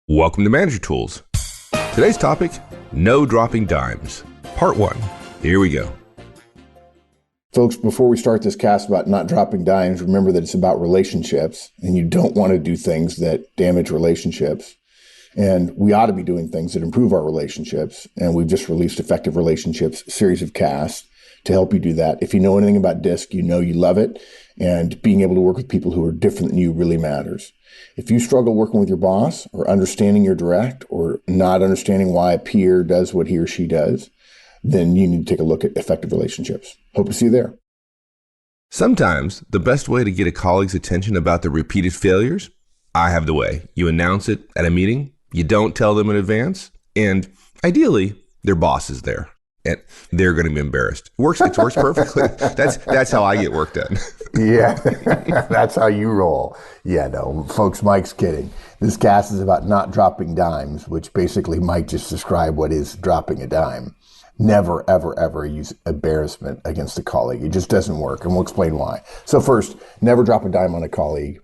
Welcome to Manager Tools. Today's topic, no dropping dimes. Part 1. Here we go. Folks, before we start this cast about not dropping dimes, remember that it's about relationships, and you don't want to do things that damage relationships. And we ought to be doing things that improve our relationships. And we've just released Effective Relationships, a series of casts to help you do that. If you know anything about DISC, you know you love it. And being able to work with people who are different than you really matters. If you struggle working with your boss or understanding your direct or not understanding why a peer does what he or she does, then you need to take a look at Effective Relationships. Hope to see you there. Sometimes the best way to get a colleague's attention about their repeated failures, I have the way. You announce it at a meeting, you don't tell them in advance, and ideally, their boss is there. And they're going to be embarrassed. It works perfectly. That's how I get work done. Yeah, that's how you roll. Yeah, no, folks, Mike's kidding. This cast is about not dropping dimes, which basically Mike just described what is dropping a dime. Never, ever, ever use embarrassment against a colleague. It just doesn't work, and we'll explain why. So first, never drop a dime on a colleague.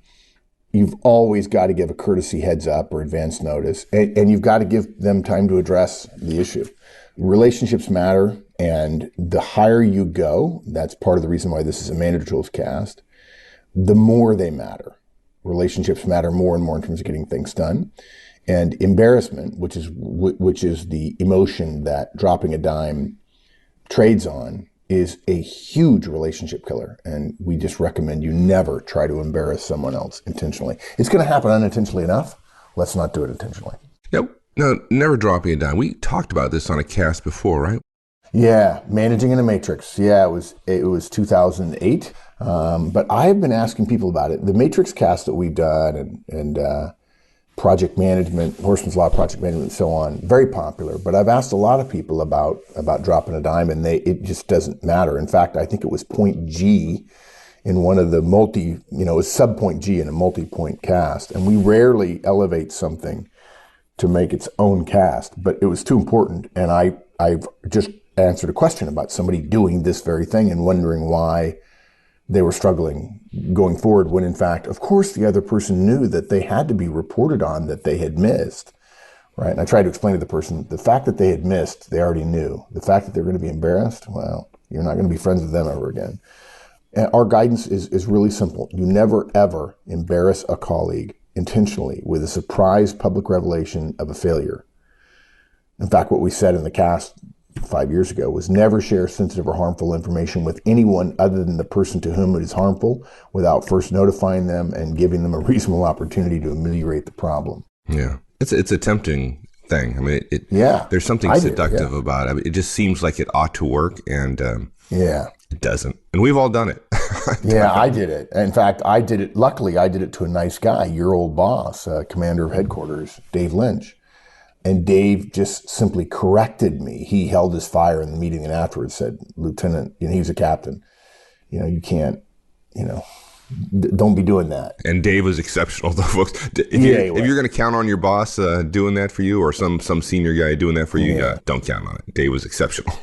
You've always got to give a courtesy heads up or advance notice, and you've got to give them time to address the issue. Relationships matter, and the higher you go, that's part of the reason why this is a Manager Tools cast, the more they matter. Relationships matter more and more in terms of getting things done. And embarrassment, which is the emotion that dropping a dime trades on, is a huge relationship killer. And we just recommend you never try to embarrass someone else intentionally. It's going to happen unintentionally enough. Let's not do it intentionally. Nope. No, never dropping a dime. We talked about this on a cast before, right? Yeah, Managing in a Matrix. Yeah, it was 2008. But I have been asking people about it. The Matrix cast that we've done and project management, Horstman's Law, project management, and so on, very popular. But I've asked a lot of people about dropping a dime, and it just doesn't matter. In fact, I think it was point G in one of the it was sub point G in a multi-point cast. And we rarely elevate something to make its own cast, but it was too important. And I've just answered a question about somebody doing this very thing and wondering why they were struggling going forward, when in fact, of course, the other person knew that they had to be reported on that they had missed, right? And I tried to explain to the person, the fact that they had missed, they already knew. The fact that they're going to be embarrassed, well, you're not going to be friends with them ever again. And our guidance is really simple. You never, ever embarrass a colleague intentionally with a surprise public revelation of a failure. In fact, what we said in the cast 5 years ago was never share sensitive or harmful information with anyone other than the person to whom it is harmful without first notifying them and giving them a reasonable opportunity to ameliorate the problem. Yeah. It's a tempting thing. I mean, there's something seductive about it. I mean, it just seems like it ought to work, and it doesn't. And we've all done it. Yeah, I did it. In fact, I did it. Luckily, I did it to a nice guy, your old boss, commander of headquarters, Dave Lynch. And Dave just simply corrected me. He held his fire in the meeting and afterwards said, Lieutenant, he was a captain, you can't, don't be doing that. And Dave was exceptional, though, folks. If you're going to count on your boss doing that for you, or some senior guy doing that for you, don't count on it. Dave was exceptional.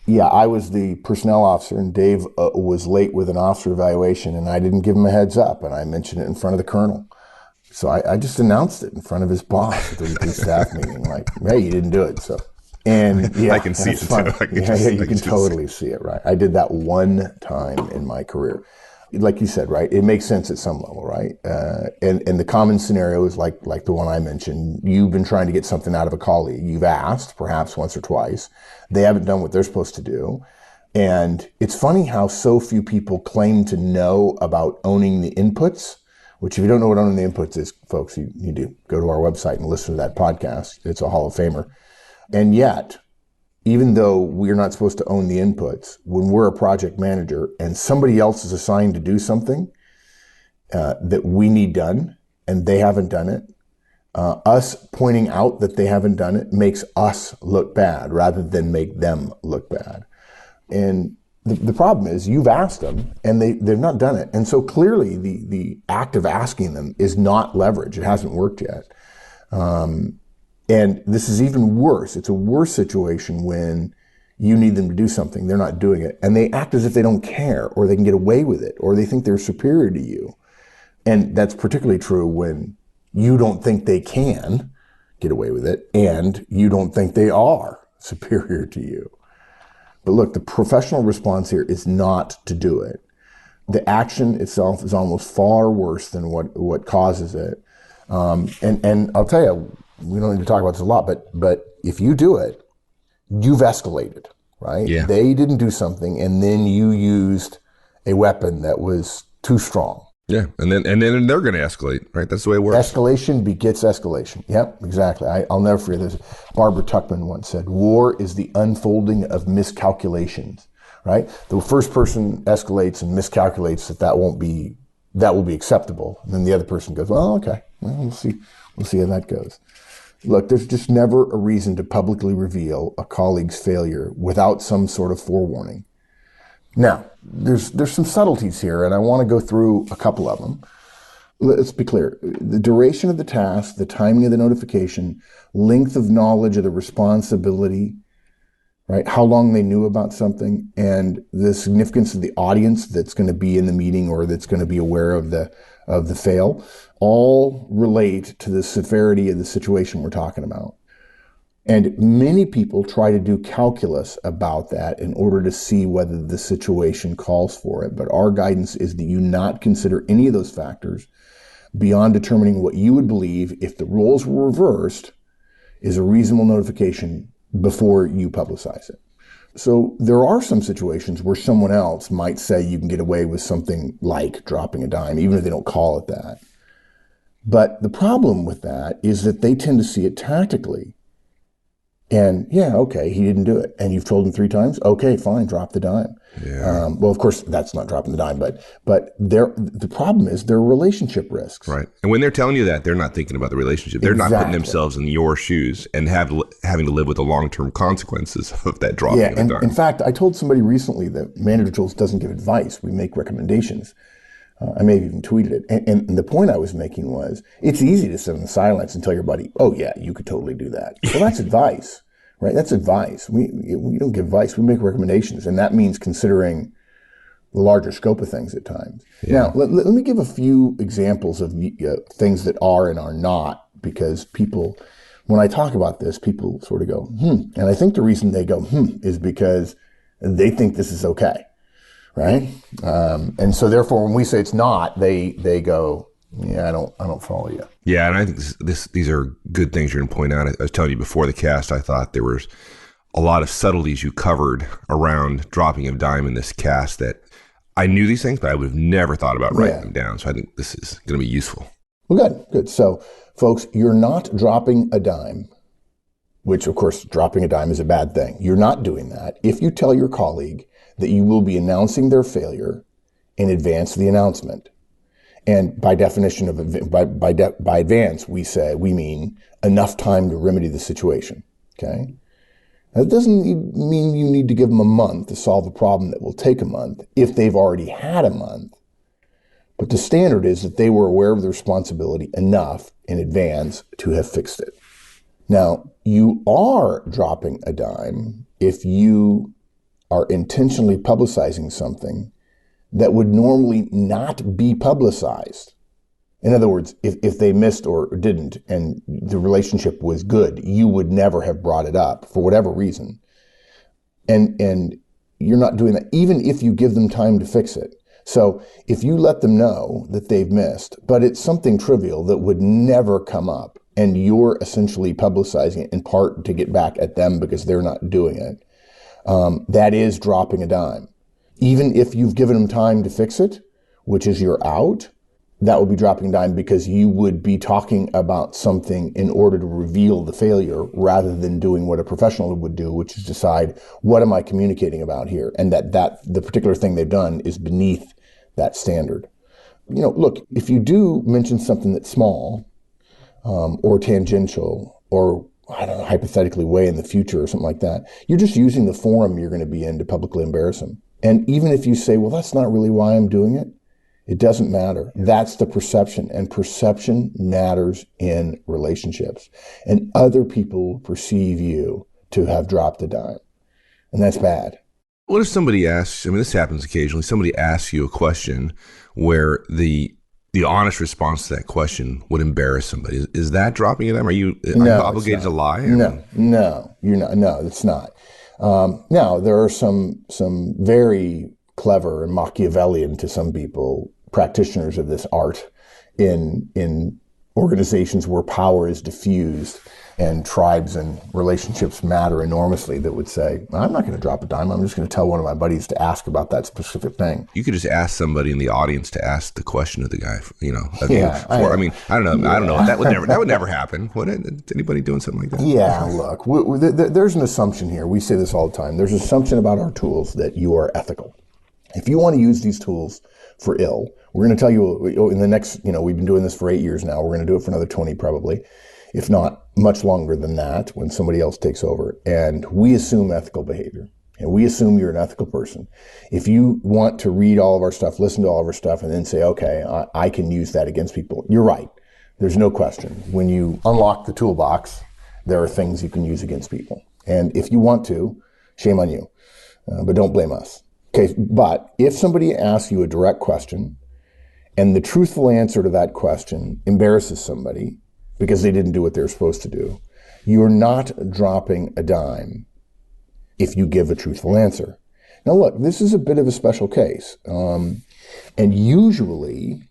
Yeah, I was the personnel officer, and Dave was late with an officer evaluation, and I didn't give him a heads up, and I mentioned it in front of the colonel. So I just announced it in front of his boss at the weekly staff meeting, like, hey, you didn't do it. So, and yeah, I can see it funny. too. You can totally see it, right? I did that one time in my career. Like you said, right? It makes sense at some level, right? And the common scenario is like the one I mentioned. You've been trying to get something out of a colleague. You've asked, perhaps once or twice. They haven't done what they're supposed to do. And it's funny how so few people claim to know about owning the inputs, which if you don't know what owning the inputs is, folks, you need to go to our website and listen to that podcast. It's a Hall of Famer. And yet, even though we're not supposed to own the inputs, when we're a project manager and somebody else is assigned to do something that we need done and they haven't done it, us pointing out that they haven't done it makes us look bad rather than make them look bad. And the problem is you've asked them and they've not done it. And so clearly the act of asking them is not leverage. It hasn't worked yet. And this is even worse. It's a worse situation when you need them to do something, they're not doing it, and they act as if they don't care, or they can get away with it, or they think they're superior to you. And that's particularly true when you don't think they can, get away with it, and you don't think they are superior to you. But look, the professional response here is not to do it. The action itself is almost far worse than what causes it. And I'll tell you, we don't need to talk about this a lot, but if you do it, you've escalated, right? Yeah. They didn't do something, and then you used a weapon that was too strong. Yeah, and then they're going to escalate, right? That's the way it works. Escalation begets escalation. Yep, exactly. I'll never forget this. Barbara Tuchman once said, "War is the unfolding of miscalculations." Right? The first person escalates and miscalculates that will be acceptable, and then the other person goes, "Well, okay, well, we'll see how that goes." Look, there's just never a reason to publicly reveal a colleague's failure without some sort of forewarning. Now, there's some subtleties here, and I want to go through a couple of them. Let's be clear. The duration of the task, the timing of the notification, length of knowledge of the responsibility, right? How long they knew about something, and the significance of the audience that's going to be in the meeting or that's going to be aware of the fail, all relate to the severity of the situation we're talking about. And many people try to do calculus about that in order to see whether the situation calls for it. But our guidance is that you not consider any of those factors beyond determining what you would believe, if the roles were reversed, is a reasonable notification before you publicize it. So there are some situations where someone else might say you can get away with something like dropping a dime, even if they don't call it that. But the problem with that is that they tend to see it tactically. And yeah, okay, he didn't do it. And you've told him 3 times? Okay, fine, drop the dime. Yeah. Well, of course, that's not dropping the dime, but the problem is there are relationship risks. Right. And when they're telling you that, they're not thinking about the relationship. They're not putting themselves in your shoes and having to live with the long-term consequences of that dropping of the dime. In fact, I told somebody recently that Manager Tools doesn't give advice. We make recommendations. I may have even tweeted it. And the point I was making was, it's easy to sit in silence and tell your buddy, oh yeah, you could totally do that. Well, that's advice, right? That's advice. We don't give advice. We make recommendations. And that means considering the larger scope of things at times. Yeah. Now, let me give a few examples of things that are and are not, because people, when I talk about this, people sort of go, And I think the reason they go, is because they think this is okay. Right? And so therefore, when we say it's not, they go, yeah, I don't follow you. Yeah, and I think these are good things you're going to point out. I was telling you before the cast, I thought there was a lot of subtleties you covered around dropping a dime in this cast that I knew these things, but I would have never thought about writing them down. So I think this is going to be useful. Well, good. So, folks, you're not dropping a dime, which, of course, dropping a dime is a bad thing. You're not doing that if you tell your colleague that you will be announcing their failure in advance of the announcement. And by definition of by advance, we mean enough time to remedy the situation. Okay, that doesn't mean you need to give them a month to solve a problem that will take a month if they've already had a month. But the standard is that they were aware of the responsibility enough in advance to have fixed it. Now, you are dropping a dime if you are intentionally publicizing something that would normally not be publicized. In other words, if they missed or didn't and the relationship was good, you would never have brought it up for whatever reason. And you're not doing that, even if you give them time to fix it. So if you let them know that they've missed, but it's something trivial that would never come up, and you're essentially publicizing it in part to get back at them because they're not doing it, that is dropping a dime. Even if you've given them time to fix it, which is your out, that would be dropping a dime because you would be talking about something in order to reveal the failure rather than doing what a professional would do, which is decide, what am I communicating about here? And that the particular thing they've done is beneath that standard. Look, if you do mention something that's small or tangential or I don't know, hypothetically way in the future or something like that, you're just using the forum you're going to be in to publicly embarrass them. And even if you say, well, that's not really why I'm doing it, it doesn't matter. That's the perception. And perception matters in relationships. And other people perceive you to have dropped a dime. And that's bad. What if somebody asks, this happens occasionally, somebody asks you a question where the the honest response to that question would embarrass somebody. Is that dropping them? Are you obligated to lie? No, you're not. No, it's not. Now, there are some very clever and Machiavellian to some people practitioners of this art in organizations where power is diffused and tribes and relationships matter enormously that would say, I'm not going to drop a dime. I'm just going to tell one of my buddies to ask about that specific thing. You could just ask somebody in the audience to ask the question of the guy, I don't know. Yeah. I don't know. That would never happen. Would it? Anybody doing something like that? Yeah, look, there's an assumption here. We say this all the time. There's an assumption about our tools that you are ethical. If you want to use these tools for ill, we're going to tell you in the next, we've been doing this for 8 years now. We're going to do it for another 20 probably, if not much longer than that when somebody else takes over. And we assume ethical behavior. And we assume you're an ethical person. If you want to read all of our stuff, listen to all of our stuff, and then say, okay, I can use that against people, you're right. There's no question. When you unlock the toolbox, there are things you can use against people. And if you want to, shame on you. But don't blame us. Okay, but if somebody asks you a direct question and the truthful answer to that question embarrasses somebody because they didn't do what they were supposed to do, you're not dropping a dime if you give a truthful answer. Now look, this is a bit of a special case. And usually,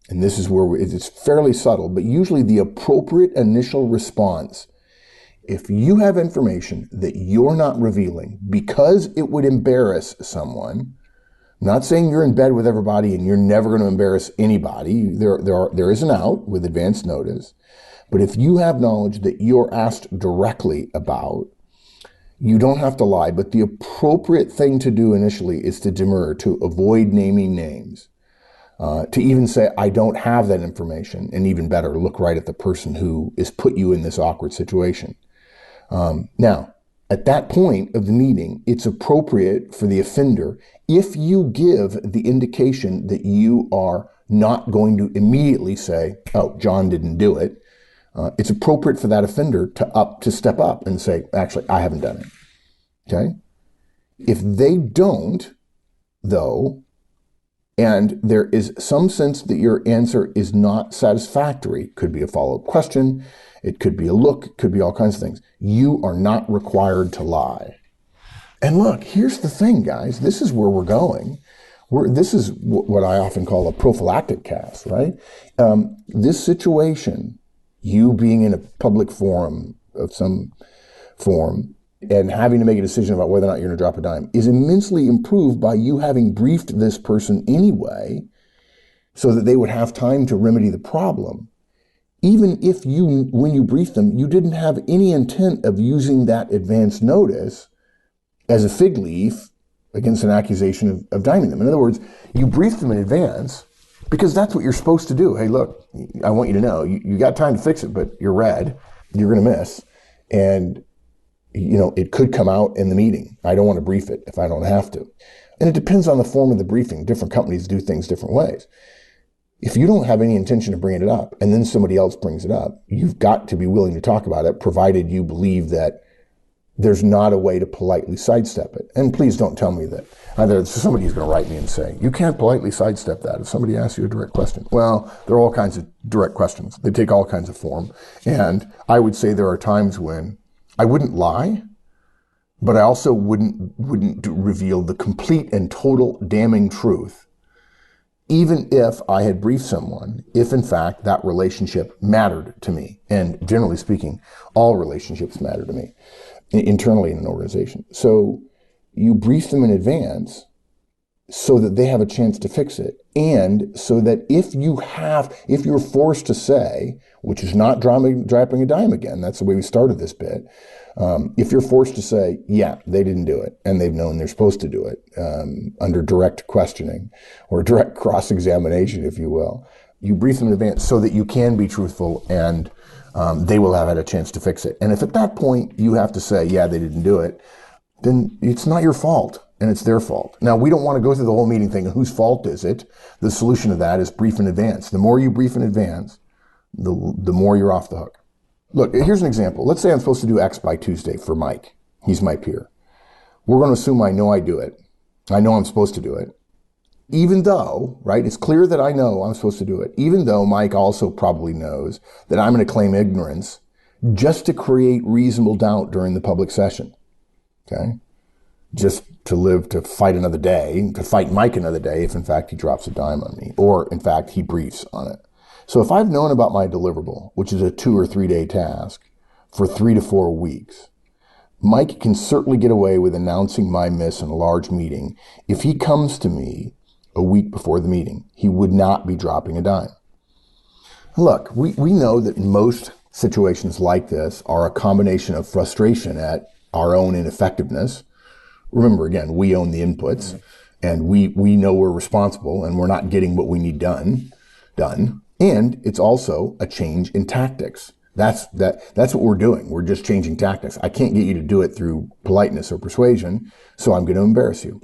and this is where it's fairly subtle, but usually the appropriate initial response, if you have information that you're not revealing because it would embarrass someone, I'm not saying you're in bed with everybody and you're never going to embarrass anybody. There is an out with advance notice. But if you have knowledge that you're asked directly about, you don't have to lie. But the appropriate thing to do initially is to demur, to avoid naming names, to even say, I don't have that information. And even better, look right at the person who has put you in this awkward situation. Now, at that point of the meeting, it's appropriate for the offender, if you give the indication that you are not going to immediately say, oh, John didn't do it, it's appropriate for that offender to step up and say, actually, I haven't done it. Okay? If they don't, though, and there is some sense that your answer is not satisfactory, could be a follow-up question, it could be a look, it could be all kinds of things, you are not required to lie. And look, here's the thing, guys. This is where we're going. This is what I often call a prophylactic cast, right? This situation, you being in a public forum of some form and having to make a decision about whether or not you're going to drop a dime, is immensely improved by you having briefed this person anyway so that they would have time to remedy the problem. Even if when you briefed them, you didn't have any intent of using that advance notice as a fig leaf against an accusation of diming them. In other words, you briefed them in advance because that's what you're supposed to do. Hey, look, I want you to know, you got time to fix it, but you're red, you're going to miss. And, it could come out in the meeting. I don't want to brief it if I don't have to. And it depends on the form of the briefing. Different companies do things different ways. If you don't have any intention of bringing it up and then somebody else brings it up, you've got to be willing to talk about it, provided you believe that there's not a way to politely sidestep it. And please don't tell me that either somebody's going to write me and say, you can't politely sidestep that if somebody asks you a direct question. Well, there are all kinds of direct questions. They take all kinds of form. And I would say there are times when I wouldn't lie, but I also wouldn't reveal the complete and total damning truth, even if I had briefed someone, if in fact that relationship mattered to me. And generally speaking, all relationships matter to me internally in an organization. So you brief them in advance so that they have a chance to fix it. And so that if you're forced to say, which is not dropping a dime again, that's the way we started this bit. If you're forced to say, yeah, they didn't do it, and they've known they're supposed to do it, under direct questioning or direct cross-examination, if you will, you brief them in advance so that you can be truthful and they will have had a chance to fix it. And if at that point you have to say, yeah, they didn't do it, then it's not your fault and it's their fault. Now, we don't want to go through the whole meeting thinking, whose fault is it? The solution to that is brief in advance. The more you brief in advance, the more you're off the hook. Look, here's an example. Let's say I'm supposed to do X by Tuesday for Mike. He's my peer. We're going to assume I know I do it. I know I'm supposed to do it. even though, right, it's clear that I know I'm supposed to do it, even though Mike also probably knows that I'm going to claim ignorance just to create reasonable doubt during the public session, okay? Just to fight another day, to fight Mike another day if in fact he drops a dime on me, or in fact he briefs on it. So if I've known about my deliverable, which is a 2 or 3 day task, for 3 to 4 weeks, Mike can certainly get away with announcing my miss in a large meeting. If he comes to me a week before the meeting, he would not be dropping a dime. Look, we know that most situations like this are a combination of frustration at our own ineffectiveness. Remember, again, we own the inputs, and we know we're responsible and we're not getting what we need done. And it's also a change in tactics. That's what we're doing. We're just changing tactics. I can't get you to do it through politeness or persuasion, so I'm going to embarrass you.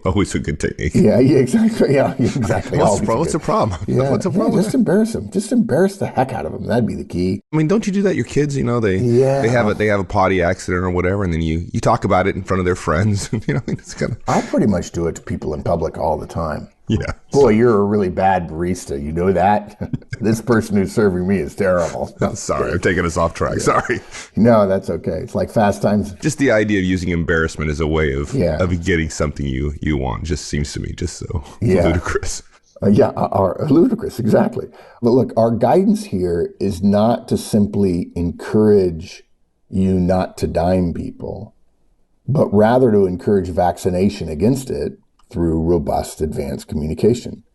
Always a good technique. Yeah, exactly. Yeah, exactly. What's the problem? Yeah, What's the problem? Just embarrass them. Just embarrass the heck out of them. That'd be the key. I mean, don't you do that? Your kids, they have a potty accident or whatever, and then you talk about it in front of their friends. It's kind of. I pretty much do it to people in public all the time. Yeah. Boy, you're a really bad barista. You know that? This person who's serving me is terrible. Sorry, I'm taking us off track. Yeah. Sorry. No, that's okay. It's like Fast Times. Just the idea of using embarrassment as a way of getting something you want just seems to me just so ludicrous. Ludicrous, exactly. But look, our guidance here is not to simply encourage you not to dime people, but rather to encourage vaccination against it through robust advanced communication.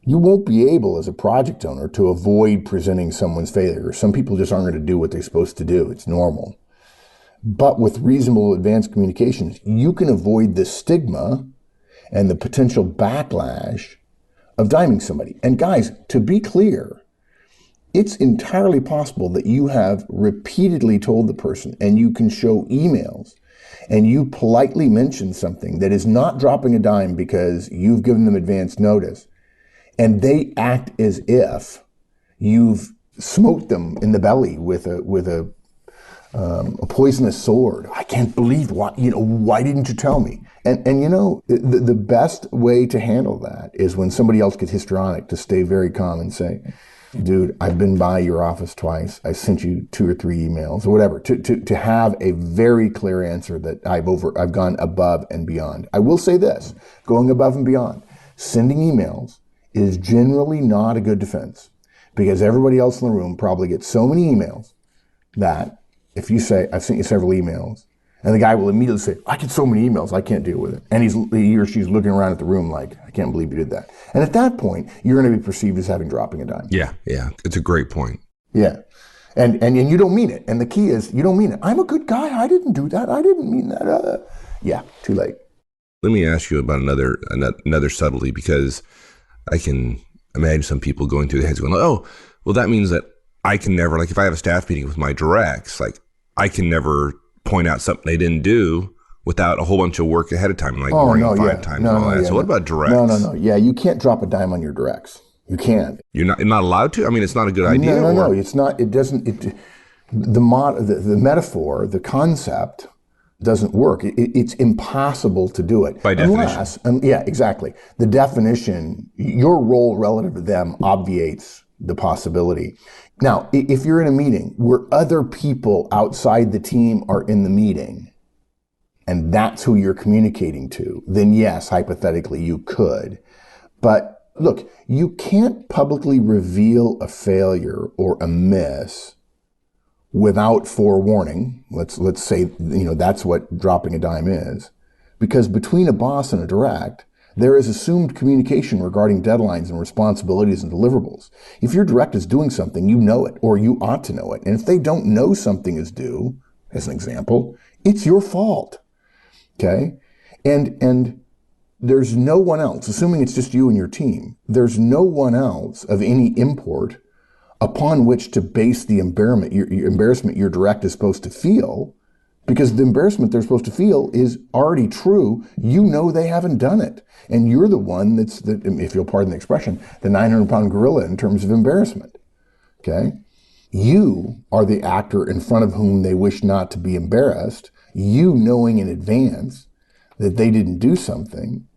You won't be able, as a project owner, to avoid presenting someone's failure. Some people just aren't going to do what they're supposed to do. It's normal. But with reasonable advanced communications, you can avoid the stigma and the potential backlash of diming somebody. And guys, to be clear, it's entirely possible that you have repeatedly told the person, and you can show emails, and you politely mention something that is not dropping a dime because you've given them advance notice, and they act as if you've smote them in the belly with a poisonous sword. I can't believe why didn't you tell me? And the best way to handle that is when somebody else gets histrionic, to stay very calm and say, dude, I've been by your office twice. I sent you 2 or 3 emails or whatever, to have a very clear answer that I've gone above and beyond. I will say this, going above and beyond, sending emails is generally not a good defense, because everybody else in the room probably gets so many emails that if you say, I've sent you several emails, and the guy will immediately say, I get so many emails, I can't deal with it. And he or she's looking around at the room like, I can't believe you did that. And at that point, you're going to be perceived as dropping a dime. Yeah. It's a great point. Yeah. And you don't mean it. And the key is, you don't mean it. I'm a good guy. I didn't do that. I didn't mean that. Yeah, too late. Let me ask you about another subtlety, because I can imagine some people going through their heads going, oh, well, that means that I can never, like if I have a staff meeting with my directs, like I can never point out something they didn't do without a whole bunch of work ahead of time, like warning 5 times and all that. So what about directs? No. Yeah, you can't drop a dime on your directs. You can't. You're not allowed to? I mean, it's not a good idea? No, it's not. It doesn't. The metaphor, the concept doesn't work. It's impossible to do it. By definition. Yeah, exactly. The definition, your role relative to them obviates the possibility. Now, if you're in a meeting where other people outside the team are in the meeting, and that's who you're communicating to, then yes, hypothetically, you could. But look, you can't publicly reveal a failure or a miss without forewarning. Let's say, that's what dropping a dime is. Because between a boss and a direct, there is assumed communication regarding deadlines and responsibilities and deliverables. If your direct is doing something, you know it, or you ought to know it. And if they don't know something is due, as an example, it's your fault. Okay? And there's no one else, assuming it's just you and your team, there's no one else of any import upon which to base the embarrassment your direct is supposed to feel, because the embarrassment they're supposed to feel is already true. You know they haven't done it. And you're the one if you'll pardon the expression, the 900-pound gorilla in terms of embarrassment. Okay? You are the actor in front of whom they wish not to be embarrassed. You knowing in advance that they didn't do something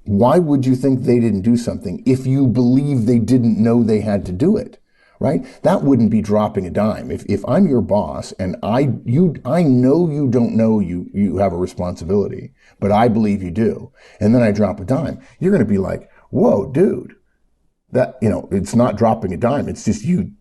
Why would you think they didn't do something if you believe they didn't know they had to do it? Right? That wouldn't be dropping a dime. If I'm your boss and I know you don't know you have a responsibility, but I believe you do, and then I drop a dime, you're going to be like, whoa, dude, that, it's not dropping a dime. It's just you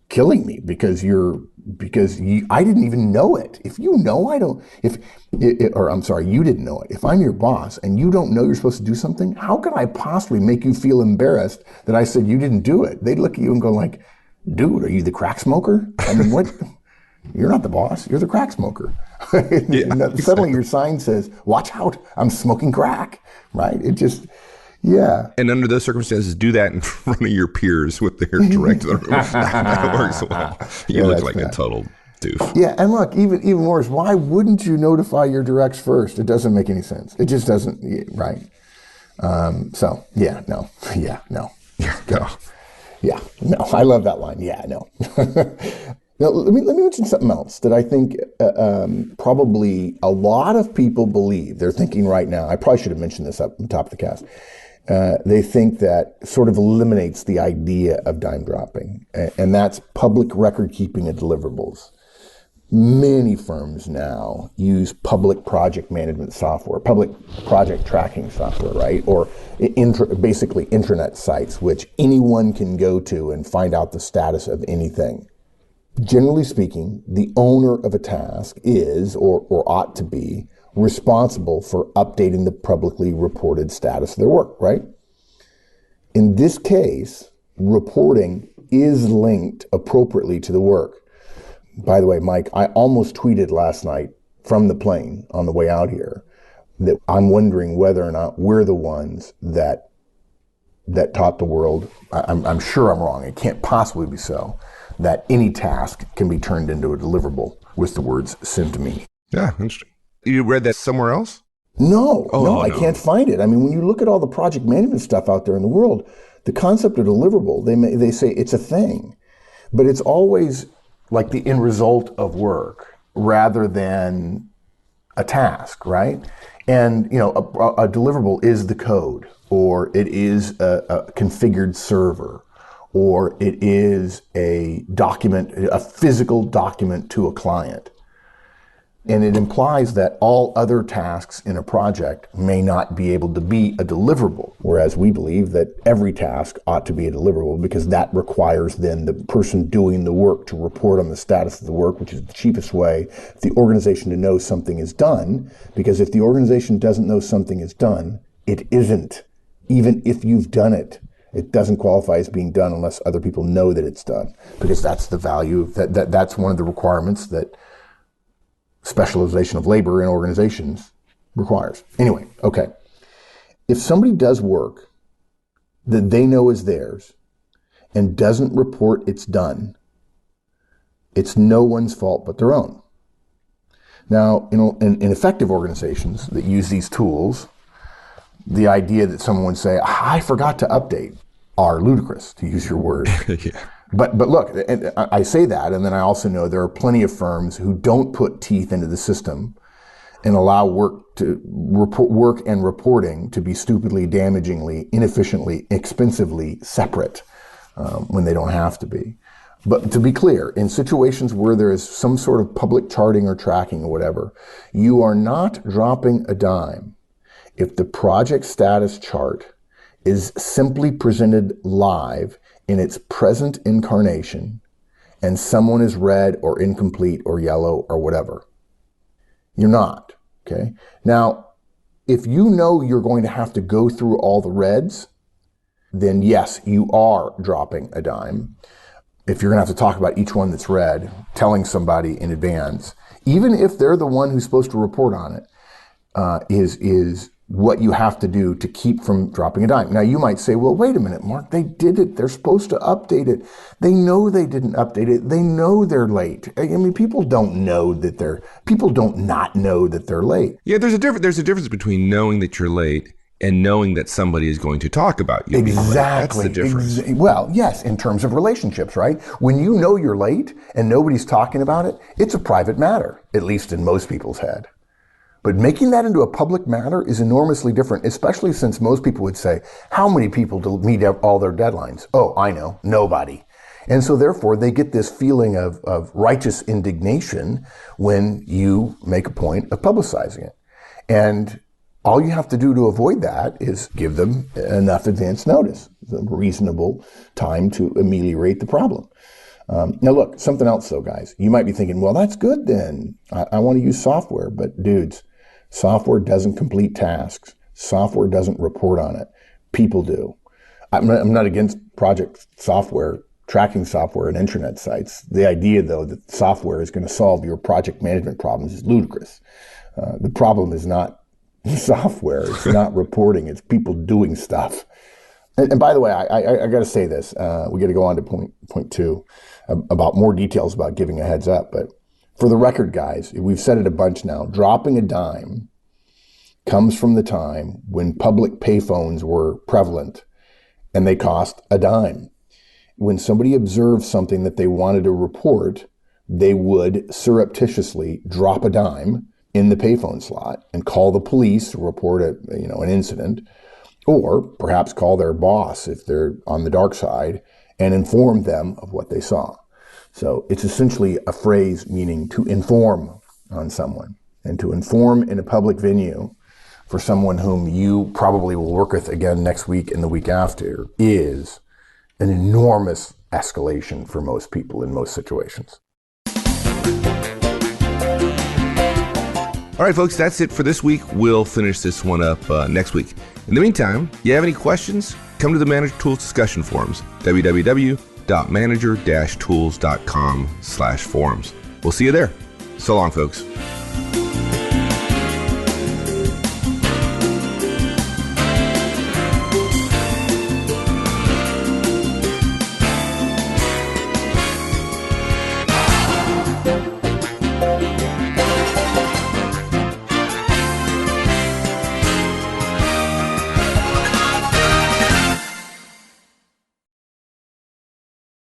killing me because I didn't even know it. If you know you didn't know it. If I'm your boss and you don't know you're supposed to do something, how could I possibly make you feel embarrassed that I said you didn't do it? They'd look at you and go like, dude, are you the crack smoker? I mean, what? You're not the boss. You're the crack smoker. Suddenly your sign says, watch out, I'm smoking crack, right? It just, yeah. And under those circumstances, do that in front of your peers with their director. That works well. You look like a total doof. Yeah, and look, even worse, why wouldn't you notify your directs first? It doesn't make any sense. It just doesn't, right? So, yeah, no. Go. Yeah, no, I love that line. Yeah, no. Now, let me mention something else that I think probably a lot of people believe. They're thinking right now, I probably should have mentioned this up on top of the cast. They think that sort of eliminates the idea of dime dropping, and that's public record keeping of deliverables. Many firms now use public project management software, public project tracking software, right? Or basically intranet sites, which anyone can go to and find out the status of anything. Generally speaking, the owner of a task is, or ought to be, responsible for updating the publicly reported status of their work, right? In this case, reporting is linked appropriately to the work. By the way, Mike, I almost tweeted last night from the plane on the way out here that I'm wondering whether or not we're the ones that taught the world, I'm sure I'm wrong, it can't possibly be so, that any task can be turned into a deliverable with the words "send to me." Yeah, interesting. You read that somewhere else? No, I can't find it. I mean, when you look at all the project management stuff out there in the world, the concept of deliverable, they say it's a thing, but it's always like the end result of work rather than a task, right? And, a deliverable is the code, or it is a configured server, or it is a document, a physical document to a client. And it implies that all other tasks in a project may not be able to be a deliverable, whereas we believe that every task ought to be a deliverable because that requires then the person doing the work to report on the status of the work, which is the cheapest way for the organization to know something is done. Because if the organization doesn't know something is done, it isn't. Even if you've done it, it doesn't qualify as being done unless other people know that it's done, because that's the value, that's one of the requirements that specialization of labor in organizations requires. Anyway, okay. If somebody does work that they know is theirs and doesn't report it's done, it's no one's fault but their own. Now, in effective organizations that use these tools, the idea that someone would say, I forgot to update, are ludicrous, to use your word. Yeah. But look, and I say that, and then I also know there are plenty of firms who don't put teeth into the system and allow work and reporting to be stupidly, damagingly, inefficiently, expensively separate when they don't have to be. But to be clear, in situations where there is some sort of public charting or tracking or whatever, you are not dropping a dime if the project status chart is simply presented live in its present incarnation and someone is red or incomplete or yellow or whatever. You're not, okay? Now, if you know you're going to have to go through all the reds, then yes, you are dropping a dime. If you're going to have to talk about each one that's red, telling somebody in advance, even if they're the one who's supposed to report on it, is what you have to do to keep from dropping a dime. Now, you might say, well, wait a minute, Mark, they did it. They're supposed to update it. They know they didn't update it. They know they're late. I mean, people don't not know that they're late. Yeah, there's a difference between knowing that you're late and knowing that somebody is going to talk about you. Exactly. That's the difference. Well, yes, in terms of relationships, right? When you know you're late and nobody's talking about it, it's a private matter, at least in most people's head. But making that into a public matter is enormously different, especially since most people would say, how many people meet all their deadlines? Oh, I know, nobody. And so therefore they get this feeling of righteous indignation when you make a point of publicizing it. And all you have to do to avoid that is give them enough advance notice, a reasonable time to ameliorate the problem. Now look, something else though, guys. You might be thinking, well, that's good then. I want to use software. But dudes, software doesn't complete tasks. Software doesn't report on it. People do. I'm not against project software, tracking software and intranet sites. The idea, though, that software is going to solve your project management problems is ludicrous. The problem is not software. It's not reporting. It's people doing stuff. And by the way, I got to say this. We got to go on to point two about more details about giving a heads up. But for the record, guys, we've said it a bunch now. Dropping a dime comes from the time when public payphones were prevalent and they cost a dime. When somebody observed something that they wanted to report, they would surreptitiously drop a dime in the payphone slot and call the police to report an incident, or perhaps call their boss if they're on the dark side and inform them of what they saw. So it's essentially a phrase meaning to inform on someone, and to inform in a public venue for someone whom you probably will work with again next week and the week after is an enormous escalation for most people in most situations. All right, folks, that's it for this week. We'll finish this one up next week. In the meantime, you have any questions? Come to the Manager Tools discussion forums, www.manager-tools.com/forums. We'll see you there. So long, folks.